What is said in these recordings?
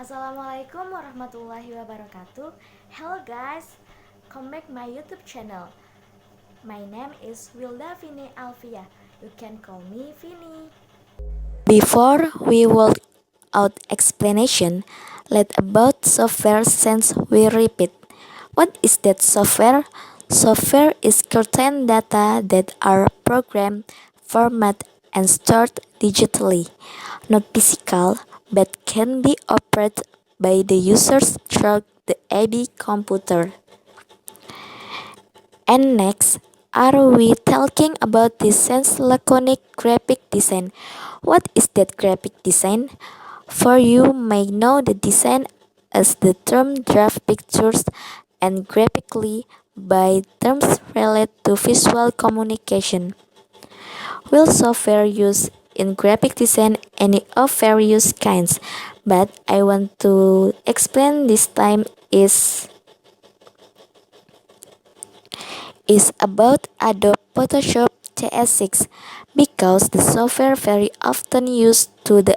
Assalamualaikum warahmatullahi wabarakatuh. Hello guys, come back my YouTube channel. My name is Wilda Vini Alfiyah. You can call me Vini. Before we walk out explanation, let about software since we repeat. What is that software? Software is certain data that are programmed, formatted, and stored digitally, not physical, but can be operated by the users through the AB computer. And next, are we talking about design laconic graphic design? What is that graphic design? For you may know the design as the term draft pictures and graphically by terms related to visual communication. Will software used in graphic design any of various kinds, but I want to explain this time is about Adobe Photoshop Cs6 because the software very often used to the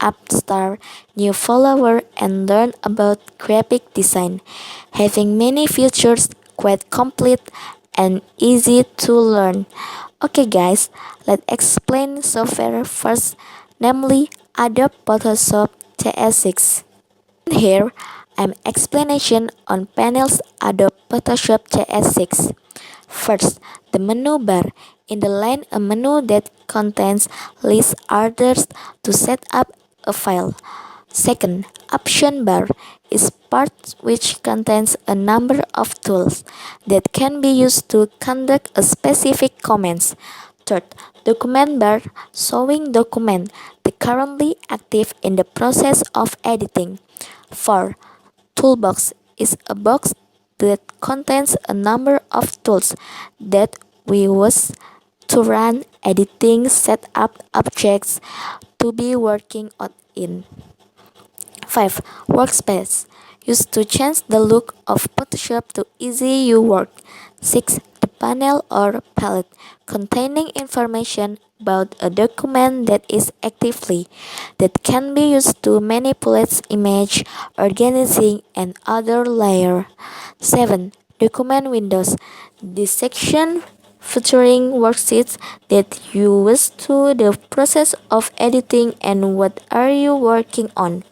upstart new follower and learn about graphic design, having many features quite complete and easy to learn. Okay guys, let's explain software first, namely Adobe Photoshop Cs6. Here, I'm explanation on panels Adobe Photoshop CS6. First, the menu bar. In the line, a menu that contains list orders to set up a file. Second, option bar is part which contains a number of tools that can be used to conduct a specific commands. Third, document bar showing document that currently active in the process of editing. 4. Toolbox is a box that contains a number of tools that we use to run editing, set up objects to be working on in. 5. Workspace used to change the look of Photoshop to easy you work. 6. The panel or palette containing information about a document that is actively that can be used to manipulate image, organizing and other layer. 7. Document windows. This section featuring worksheets that you use to the process of editing and what are you working on.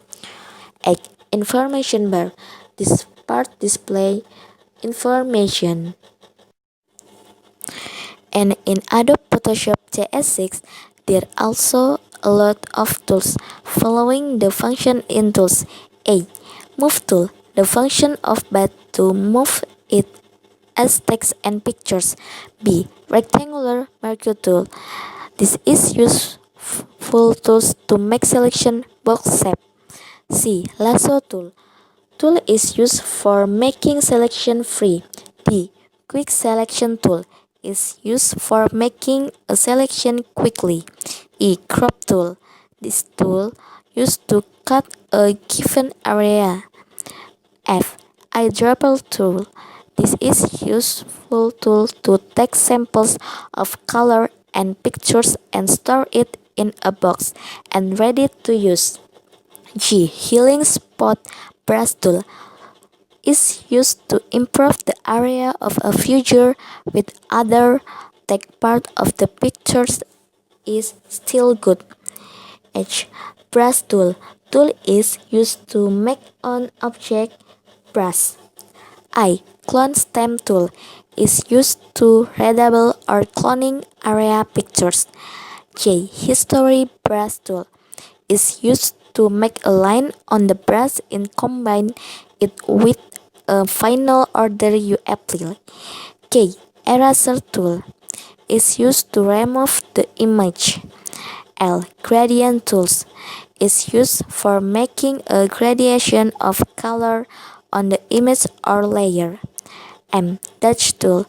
8. Information bar. This part display information. And in Adobe Photoshop CS6, there are also a lot of tools following the function in tools. A. Move tool, the function of but to move it as text and pictures. B. Rectangular marquee tool. This is useful tools to make selection box shape. C. Lasso tool. Tool is used for making selection free. D. Quick selection tool is used for making a selection quickly. E. Crop tool. This tool used to cut a given area. F. Eyedropper tool. This is useful tool to take samples of color and pictures and store it in a box and ready to use. G. Healing spot brush tool is used to improve the area of a figure with other take part of the pictures is still good. H. Brush tool. Tool is used to make on object brush. I. Clone stamp tool is used to readable or cloning area pictures. J. History brush tool is used to make a line on the brush and combine it with a final order you apply. K. Eraser tool is used to remove the image. L. Gradient tools is used for making a gradation of color on the image or layer. M. Touch tool.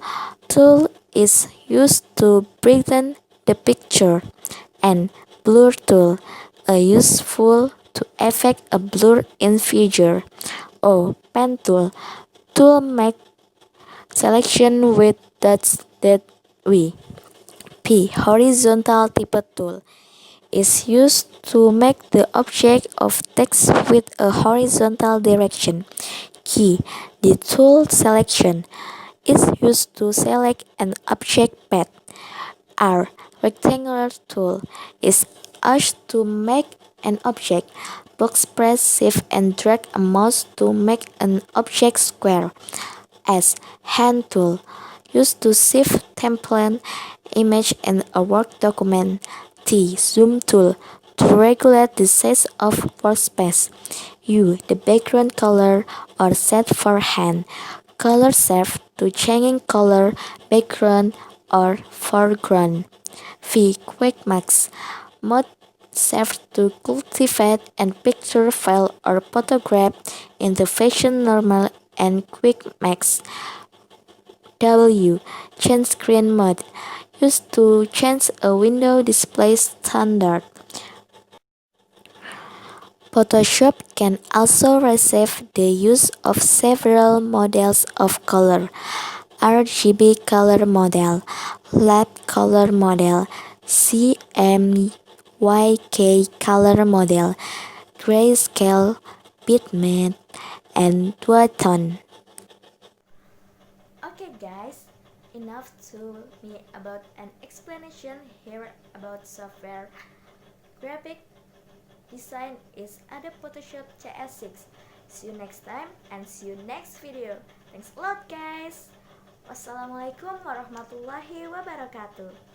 Tool is used to brighten the picture. And blur tool useful to effect a blur in figure. O. Pen tool. Tool make selection with dots that we. P. Horizontal pivot tool is used to make the object of text with a horizontal direction. Key. The tool selection is used to select an object path. R. Rectangular tool is used to make an object. Box press shift and drag a mouse to make an object square. S. Hand tool used to shift template image in a Word document. T. Zoom tool to regulate the size of workspace. U. The background color or set for hand. Color shift to changing color, background, or foreground. V. Quick Max mode serves to cultivate and picture file or photograph in the fashion normal and quick max. W. Change screen mode used to change a window display standard. Photoshop can also receive the use of several models of color. RGB color model, lab color model, CMYK color model, grayscale, bitmap, and duotone. Okay guys, enough to me about an explanation here about software. Graphic design is Adobe Photoshop CS6. See you next time and see you next video. Thanks a lot guys. Wassalamualaikum warahmatullahi wabarakatuh.